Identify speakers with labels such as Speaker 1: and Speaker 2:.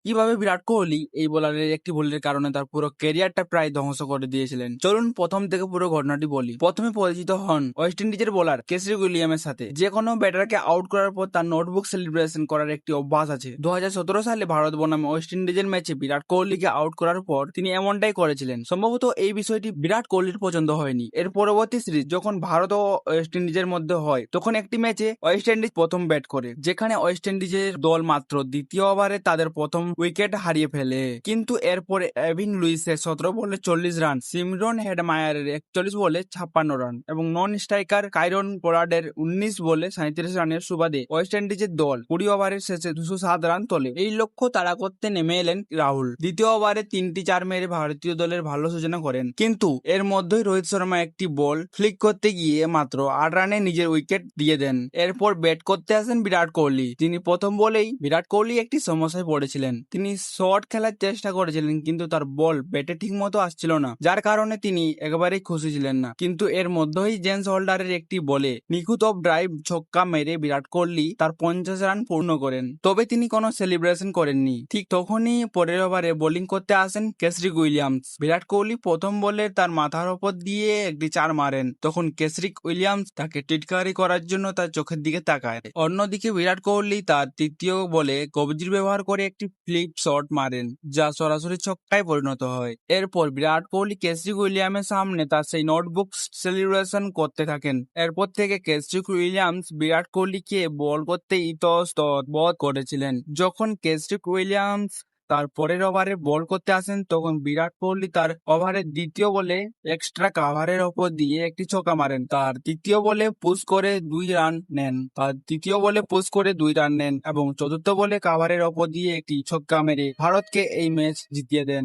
Speaker 1: কিভাবে বিরাট কোহলি এই বোলারের একটি ভুলের কারণে তার পুরো ক্যারিয়ারটা প্রায় ধ্বংস করে দিয়েছিলেন। চলুন প্রথম থেকে পুরো ঘটনাটি বলি। প্রথমে পরিচিত হন ওয়েস্ট ইন্ডিজের বোলার কেসরি উইলিয়ামের সাথে। যে কোনো ব্যাটারকে আউট করার পর তার নোটবুক সেলিব্রেশন করার একটি অভ্যাস আছে। 2017 সালে ভারত বনাম ওয়েস্ট ইন্ডিজের ম্যাচে বিরাট কোহলিকে আউট করার পর তিনি এমনটাই করেছিলেন। সম্ভবত এই বিষয়টি বিরাট কোহলির পছন্দ হয়নি। এর পরবর্তী সিরিজ যখন ভারত ও ওয়েস্ট ইন্ডিজের মধ্যে হয়, তখন একটি ম্যাচে ওয়েস্ট ইন্ডিজ প্রথম ব্যাট করে, যেখানে ওয়েস্ট ইন্ডিজের দল মাত্র দ্বিতীয় ওভারে তাদের প্রথম উইকেট হারিয়ে ফেলে। কিন্তু এরপরে এভিন লুইসের 17 বলে 40 রান, সিমরন হেডমায়ারের 41 বলে 56 রান এবং নন স্ট্রাইকার কাইরন পোলার্ডের 19 বলে 37 রানের সুবাদে ওয়েস্ট ইন্ডিজের দল 20 ওভারের শেষে 207 রান তোলে। এই লক্ষ্য তাড়া করতে নেমে এলেন রাহুল। দ্বিতীয় ওভারে 3টি 4 মেরে ভারতীয় দলের ভালো সূচনা করেন, কিন্তু এর মধ্যেই রোহিত শর্মা একটি বল ফ্লিক করতে গিয়ে মাত্র 8 রানে নিজের উইকেট দিয়ে দেন। এরপর ব্যাট করতে আসেন বিরাট কোহলি। তিনি প্রথম বলেই বিরাট কোহলি একটি সমস্যায় পড়েছিলেন। তিনি শর্ট খেলার চেষ্টা করেছিলেন, কিন্তু তার বল ব্যাটে ঠিক মতো আসছিল না, যার কারণে তিনি একেবারেই খুশি ছিলেন না। কিন্তু এর মধ্যেই জেমস হোল্ডারের একটি বলে নিখুঁত অফ ড্রাইভ ছক্কা মেরে বিরাট কোহলি তার 50 রান পূর্ণ করেন। তবে তিনি কোনো সেলিব্রেশন করেননি। ঠিক তখনই পরের ওভারে বোলিং করতে আসেন কেসরি উইলিয়ামস। বিরাট কোহলি প্রথম বলে তার মাথার ওপর দিয়ে একটি 4 মারেন। তখন কেসরি উইলিয়ামস তাকে টিটকারি করার জন্য তার চোখের দিকে তাকায়। অন্যদিকে বিরাট কোহলি তার তৃতীয় বলে কবজির ব্যবহার করে একটি ফ্লিপ শট মারেন, যা সরাসরি ছক্কায় পরিণত হয়। এরপর বিরাট কোহলি কেসরি উইলিয়ামের সামনে তার সেই নোটবুক সেলিব্রেশন করতে থাকেন। এরপর থেকে কেসরি উইলিয়ামস বিরাট কোহলিকে বল করতে ইতস্তত বোধ করেছিলেন। যখন কেসরি উইলিয়ামস তার পরের ওভারে বল করতে আসেন, তখন বিরাট কোহলি তার ওভারের দ্বিতীয় বলে এক্সট্রা কাভারের ওপর দিয়ে একটি ছক্কা মারেন। তার তৃতীয় বলে পুশ করে 2 রান নেন এবং চতুর্থ বলে কাভারের ওপর দিয়ে একটি ছক্কা মেরে ভারতকে এই ম্যাচ জিতিয়ে দেন।